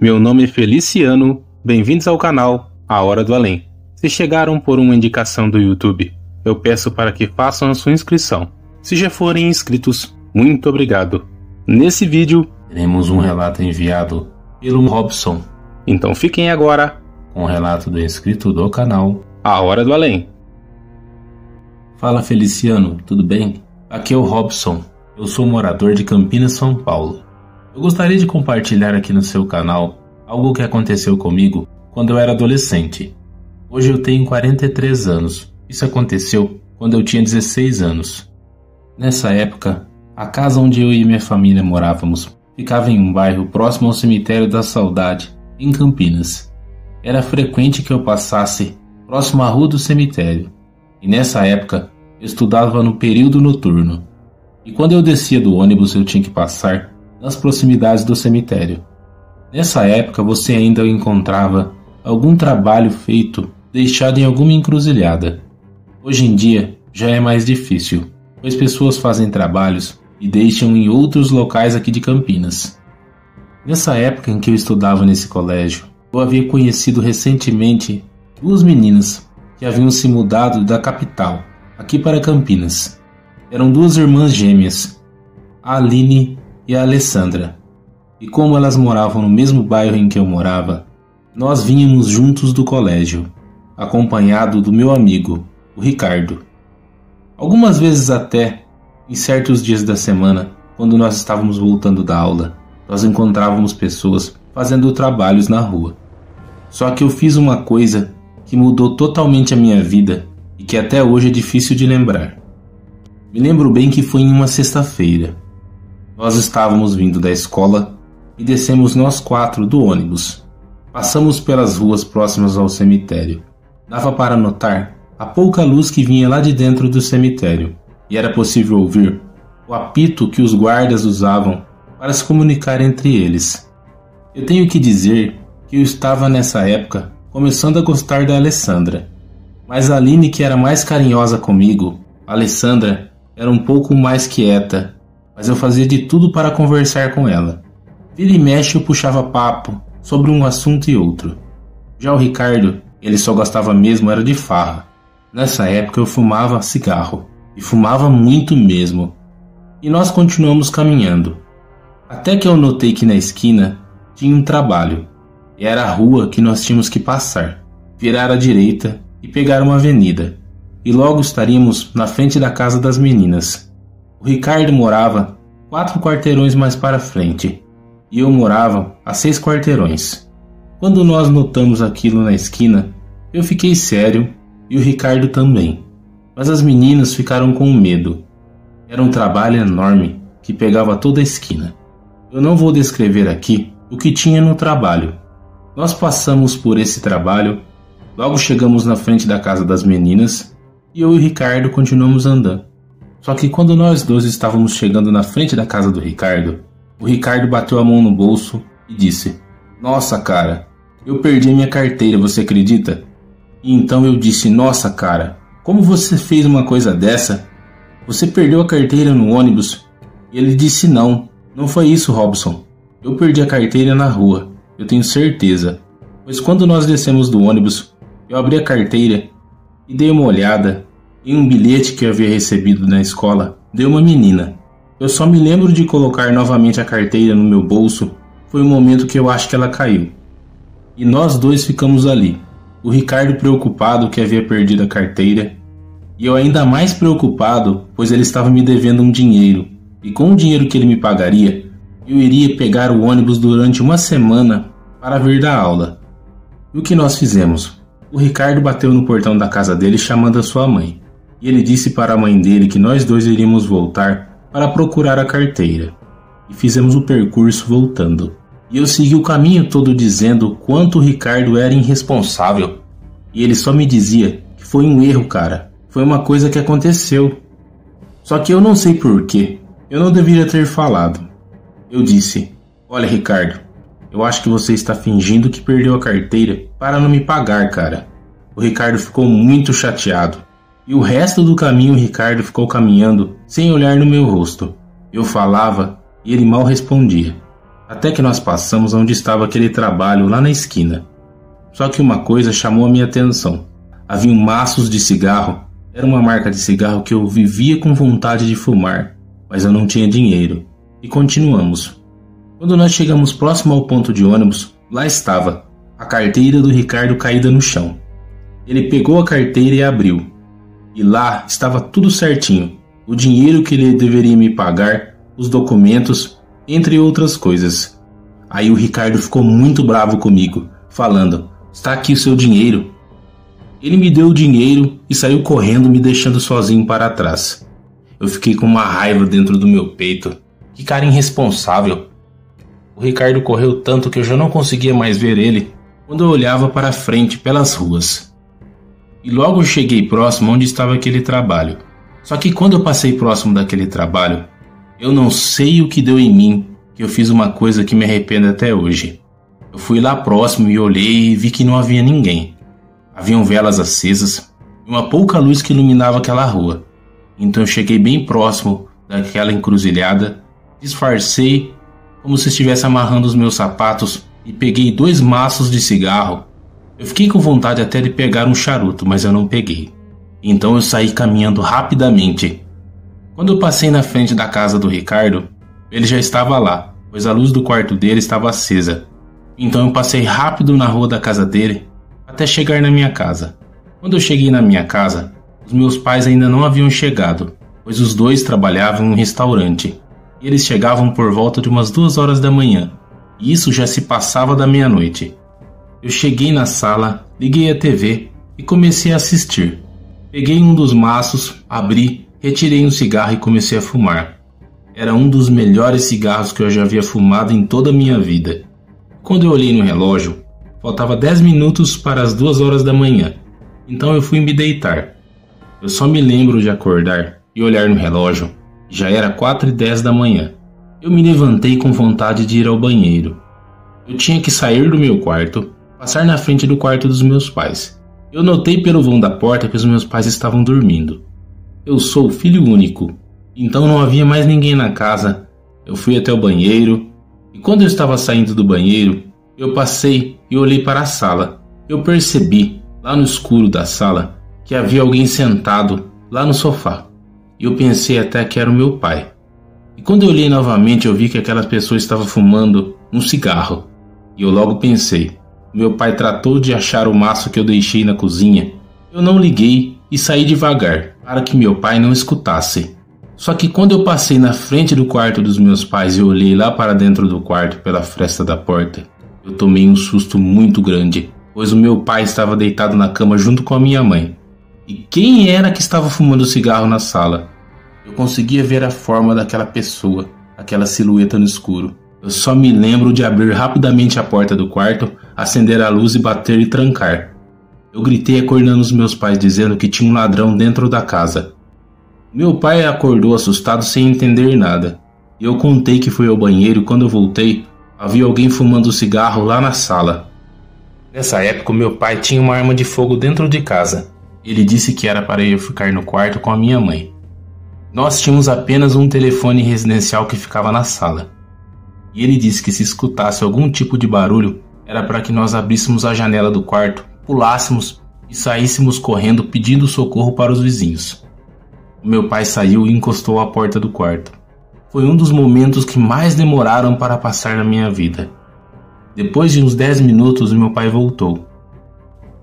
Meu nome é Feliciano, bem-vindos ao canal A Hora do Além. Se chegaram por uma indicação do YouTube, eu peço para que façam a sua inscrição. Se já forem inscritos, muito obrigado. Nesse vídeo, teremos um relato enviado pelo Robson. Então fiquem agora com o relato do inscrito do canal A Hora do Além. Fala Feliciano, tudo bem? Aqui é o Robson, eu sou morador de Campinas, São Paulo. Eu gostaria de compartilhar aqui no seu canal algo que aconteceu comigo quando eu era adolescente. Hoje eu tenho 43 anos. Isso aconteceu quando eu tinha 16 anos. Nessa época, a casa onde eu e minha família morávamos ficava em um bairro próximo ao Cemitério da Saudade, em Campinas. Era frequente que eu passasse próximo à rua do cemitério. E nessa época, eu estudava no período noturno. E quando eu descia do ônibus, eu tinha que passar nas proximidades do cemitério. Nessa época você ainda encontrava algum trabalho feito deixado em alguma encruzilhada. Hoje em dia já é mais difícil, pois pessoas fazem trabalhos e deixam em outros locais aqui de Campinas. Nessa época em que eu estudava nesse colégio, eu havia conhecido recentemente duas meninas que haviam se mudado da capital, aqui para Campinas. Eram duas irmãs gêmeas, a Aline e a Alessandra, e como elas moravam no mesmo bairro em que eu morava, nós vínhamos juntos do colégio, acompanhado do meu amigo, o Ricardo. Algumas vezes até, em certos dias da semana, quando nós estávamos voltando da aula, nós encontrávamos pessoas fazendo trabalhos na rua. Só que eu fiz uma coisa que mudou totalmente a minha vida e que até hoje é difícil de lembrar. Me lembro bem que foi em uma sexta-feira. Nós estávamos vindo da escola e descemos nós quatro do ônibus. Passamos pelas ruas próximas ao cemitério. Dava para notar a pouca luz que vinha lá de dentro do cemitério, e era possível ouvir o apito que os guardas usavam para se comunicar entre eles. Eu tenho que dizer que eu estava nessa época começando a gostar da Alessandra, mas a Aline, que era mais carinhosa comigo, a Alessandra era um pouco mais quieta, mas eu fazia de tudo para conversar com ela. Vira e mexe eu puxava papo sobre um assunto e outro. Já o Ricardo, ele só gostava mesmo era de farra. Nessa época eu fumava cigarro, e fumava muito mesmo. E nós continuamos caminhando. Até que eu notei que na esquina tinha um trabalho. E era a rua que nós tínhamos que passar, virar à direita e pegar uma avenida. E logo estaríamos na frente da casa das meninas. O Ricardo morava 4 quarteirões mais para frente, e eu morava a 6 quarteirões. Quando nós notamos aquilo na esquina, eu fiquei sério e o Ricardo também. Mas as meninas ficaram com medo. Era um trabalho enorme que pegava toda a esquina. Eu não vou descrever aqui o que tinha no trabalho. Nós passamos por esse trabalho, logo chegamos na frente da casa das meninas e eu e o Ricardo continuamos andando. Só que quando nós dois estávamos chegando na frente da casa do Ricardo, o Ricardo bateu a mão no bolso e disse: "Nossa, cara, eu perdi minha carteira, você acredita?" E então eu disse: "Nossa, cara, como você fez uma coisa dessa? Você perdeu a carteira no ônibus?" E ele disse: Não foi isso, Robson. Eu perdi a carteira na rua, eu tenho certeza. Pois quando nós descemos do ônibus, eu abri a carteira e dei uma olhada em um bilhete que eu havia recebido na escola de uma menina. Eu só me lembro de colocar novamente a carteira no meu bolso. Foi o momento que eu acho que ela caiu. E nós dois ficamos ali. O Ricardo preocupado que havia perdido a carteira, e eu ainda mais preocupado, pois ele estava me devendo um dinheiro, e com o dinheiro que ele me pagaria, eu iria pegar o ônibus durante uma semana para vir da aula. E o que nós fizemos? O Ricardo bateu no portão da casa dele chamando a sua mãe. E ele disse para a mãe dele que nós dois iríamos voltar para procurar a carteira. E fizemos o percurso voltando. E eu segui o caminho todo dizendo o quanto o Ricardo era irresponsável. E ele só me dizia que foi um erro, cara. Foi uma coisa que aconteceu. Só que eu não sei porquê. Eu não deveria ter falado. Eu disse: "Olha, Ricardo, eu acho que você está fingindo que perdeu a carteira para não me pagar, cara." O Ricardo ficou muito chateado. E o resto do caminho o Ricardo ficou caminhando sem olhar no meu rosto. Eu falava e ele mal respondia. até que nós passamos onde estava aquele trabalho lá na esquina. Só que uma coisa chamou a minha atenção. Havia maços de cigarro. Era uma marca de cigarro que eu vivia com vontade de fumar, mas eu não tinha dinheiro. E continuamos. Quando nós chegamos próximo ao ponto de ônibus, lá estava a carteira do Ricardo caída no chão. Ele pegou a carteira e abriu. E lá estava tudo certinho. O dinheiro que ele deveria me pagar, os documentos, entre outras coisas. Aí o Ricardo ficou muito bravo comigo, falando: "Está aqui o seu dinheiro." Ele me deu o dinheiro e saiu correndo, me deixando sozinho para trás. Eu fiquei com uma raiva dentro do meu peito. Que cara irresponsável. O Ricardo correu tanto que eu já não conseguia mais ver ele quando eu olhava para frente pelas ruas. E logo eu cheguei próximo onde estava aquele trabalho. Só que quando eu passei próximo daquele trabalho, eu não sei o que deu em mim, que eu fiz uma coisa que me arrependo até hoje. Eu fui lá próximo e olhei e vi que não havia ninguém. Haviam velas acesas e uma pouca luz que iluminava aquela rua. Então eu cheguei bem próximo daquela encruzilhada, disfarcei como se estivesse amarrando os meus sapatos e peguei 2 maços de cigarro. Eu fiquei com vontade até de pegar um charuto, mas eu não peguei. Então eu saí caminhando rapidamente. Quando eu passei na frente da casa do Ricardo, ele já estava lá, pois a luz do quarto dele estava acesa. Então eu passei rápido na rua da casa dele até chegar na minha casa. Quando eu cheguei na minha casa, os meus pais ainda não haviam chegado, pois os dois trabalhavam em um restaurante. E eles chegavam por volta de umas 2 horas da manhã, e isso já se passava da meia-noite. Eu cheguei na sala, liguei a TV e comecei a assistir. Peguei um dos maços, abri, retirei um cigarro e comecei a fumar. Era um dos melhores cigarros que eu já havia fumado em toda a minha vida. Quando eu olhei no relógio, faltava 10 minutos para as 2 horas da manhã, então eu fui me deitar. Eu só me lembro de acordar e olhar no relógio. Já era 4h10 da manhã. Eu me levantei com vontade de ir ao banheiro. Eu tinha que sair do meu quarto, passar na frente do quarto dos meus pais. Eu notei pelo vão da porta que os meus pais estavam dormindo. Eu sou filho único, então não havia mais ninguém na casa. Eu fui até o banheiro e quando eu estava saindo do banheiro, eu passei e olhei para a sala. Eu percebi, lá no escuro da sala, que havia alguém sentado lá no sofá. E eu pensei até que era o meu pai. E quando eu olhei novamente, eu vi que aquela pessoa estava fumando um cigarro. E eu logo pensei, meu pai tratou de achar o maço que eu deixei na cozinha. Eu não liguei e saí devagar, para que meu pai não escutasse. Só que quando eu passei na frente do quarto dos meus pais e olhei lá para dentro do quarto pela fresta da porta, eu tomei um susto muito grande, pois o meu pai estava deitado na cama junto com a minha mãe. E quem era que estava fumando cigarro na sala? Eu conseguia ver a forma daquela pessoa, aquela silhueta no escuro. Eu só me lembro de abrir rapidamente a porta do quarto, acender a luz e bater e trancar. Eu gritei acordando os meus pais dizendo que tinha um ladrão dentro da casa. Meu pai acordou assustado sem entender nada. E eu contei que fui ao banheiro e quando eu voltei, havia alguém fumando cigarro lá na sala. Nessa época, meu pai tinha uma arma de fogo dentro de casa. Ele disse que era para eu ficar no quarto com a minha mãe. Nós tínhamos apenas um telefone residencial que ficava na sala. E ele disse que se escutasse algum tipo de barulho, era para que nós abríssemos a janela do quarto, pulássemos e saíssemos correndo pedindo socorro para os vizinhos. O meu pai saiu e encostou à porta do quarto. Foi um dos momentos que mais demoraram para passar na minha vida. Depois de uns 10 minutos, meu pai voltou.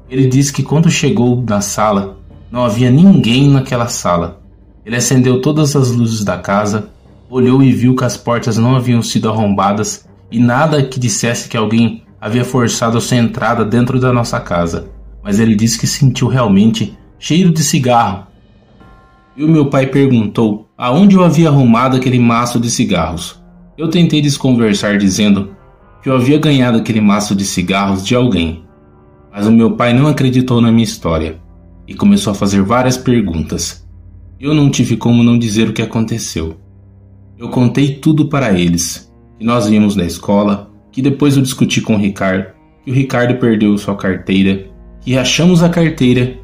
Ele disse que quando chegou na sala, não havia ninguém naquela sala. Ele acendeu todas as luzes da casa, olhou e viu que as portas não haviam sido arrombadas e nada que dissesse que alguém havia forçado a sua entrada dentro da nossa casa. Mas ele disse que sentiu realmente cheiro de cigarro. E o meu pai perguntou aonde eu havia arrumado aquele maço de cigarros. Eu tentei desconversar dizendo que eu havia ganhado aquele maço de cigarros de alguém. Mas o meu pai não acreditou na minha história e começou a fazer várias perguntas. Eu não tive como não dizer o que aconteceu. Eu contei tudo para eles, que nós vimos na escola, que depois eu discuti com o Ricardo, que o Ricardo perdeu sua carteira, que achamos a carteira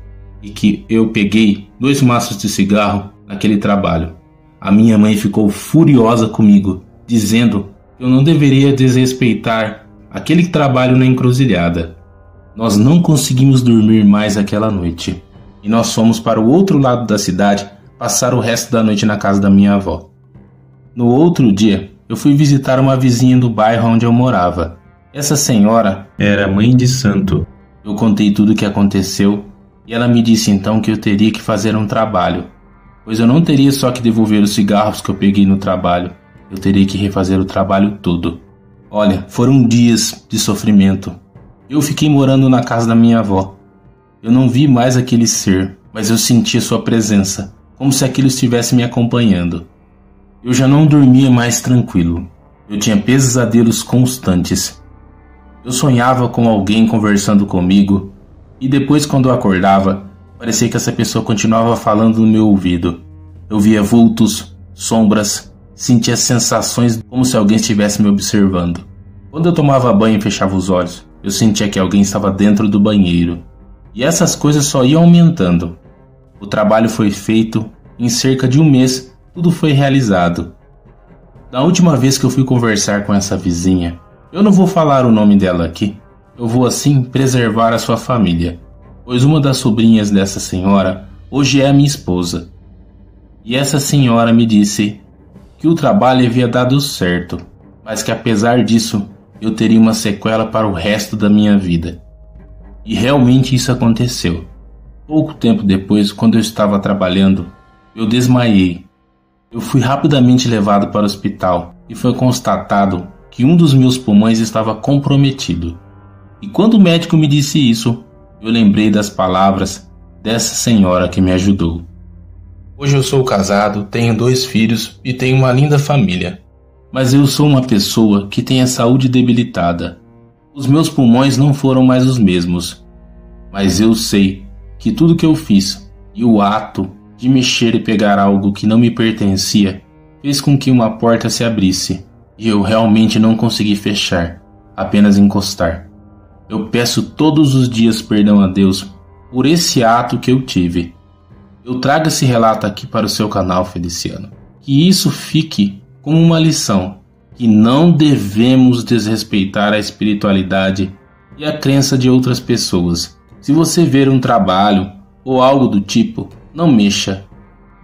e que eu peguei 2 maços de cigarro naquele trabalho. A minha mãe ficou furiosa comigo, dizendo que Eu não deveria desrespeitar aquele trabalho na encruzilhada. Nós não conseguimos dormir mais aquela noite, e nós fomos para o outro lado da cidade passar o resto da noite na casa da minha avó. No outro dia, eu fui visitar uma vizinha do bairro onde eu morava. Essa senhora era mãe de santo. Eu contei tudo o que aconteceu e ela me disse então que eu teria que fazer um trabalho, pois eu não teria só que devolver os cigarros que eu peguei no trabalho, eu teria que refazer o trabalho todo. Olha, foram dias de sofrimento. Eu fiquei morando na casa da minha avó. Eu não vi mais aquele ser, mas eu sentia sua presença, como se aquilo estivesse me acompanhando. Eu já não dormia mais tranquilo. Eu tinha pesadelos constantes. Eu sonhava com alguém conversando comigo, e depois quando eu acordava, parecia que essa pessoa continuava falando no meu ouvido. Eu via vultos, sombras, sentia sensações como se alguém estivesse me observando. Quando eu tomava banho e fechava os olhos, eu sentia que alguém estava dentro do banheiro. E essas coisas só iam aumentando. O trabalho foi feito, em cerca de um mês, tudo foi realizado. Da última vez que eu fui conversar com essa vizinha, eu não vou falar o nome dela aqui, eu vou assim preservar a sua família, pois uma das sobrinhas dessa senhora hoje é a minha esposa. E essa senhora me disse que o trabalho havia dado certo, mas que apesar disso, eu teria uma sequela para o resto da minha vida. E realmente isso aconteceu. Pouco tempo depois, quando eu estava trabalhando, eu desmaiei. Eu fui rapidamente levado para o hospital e foi constatado que um dos meus pulmões estava comprometido. E quando o médico me disse isso, eu lembrei das palavras dessa senhora que me ajudou. Hoje eu sou casado, tenho 2 filhos e tenho uma linda família. Mas eu sou uma pessoa que tem a saúde debilitada. Os meus pulmões não foram mais os mesmos. Mas eu sei que tudo que eu fiz e o ato de mexer e pegar algo que não me pertencia fez com que uma porta se abrisse e eu realmente não consegui fechar, apenas encostar. Eu peço todos os dias perdão a Deus por esse ato que eu tive. Eu trago esse relato aqui para o seu canal, Feliciano. Que isso fique como uma lição, que não devemos desrespeitar a espiritualidade e a crença de outras pessoas. Se você ver um trabalho ou algo do tipo, não mexa,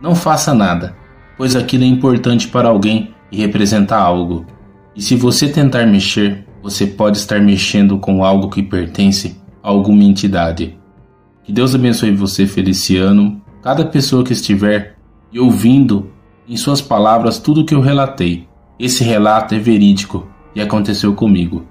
não faça nada, pois aquilo é importante para alguém e representa algo. E se você tentar mexer, você pode estar mexendo com algo que pertence a alguma entidade. Que Deus abençoe você, Feliciano, cada pessoa que estiver e ouvindo em suas palavras tudo o que eu relatei. Esse relato é verídico e aconteceu comigo.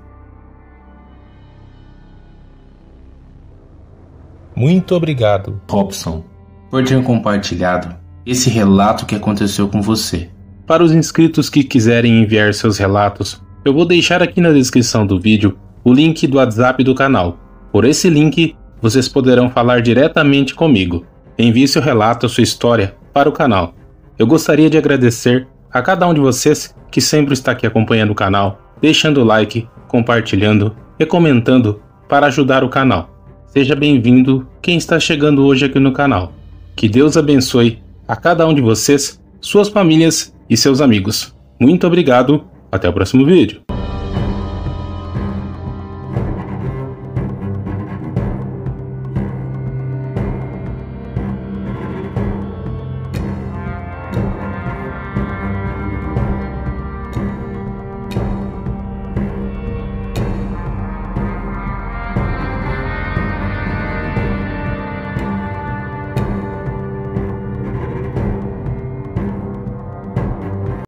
Muito obrigado, Robson, por ter compartilhado esse relato que aconteceu com você. Para os inscritos que quiserem enviar seus relatos, eu vou deixar aqui na descrição do vídeo o link do WhatsApp do canal. Por esse link, vocês poderão falar diretamente comigo. Envie seu relato, sua história para o canal. Eu gostaria de agradecer a cada um de vocês que sempre está aqui acompanhando o canal, deixando o like, compartilhando e comentando para ajudar o canal. Seja bem-vindo quem está chegando hoje aqui no canal. Que Deus abençoe a cada um de vocês, suas famílias e seus amigos. Muito obrigado, até o próximo vídeo.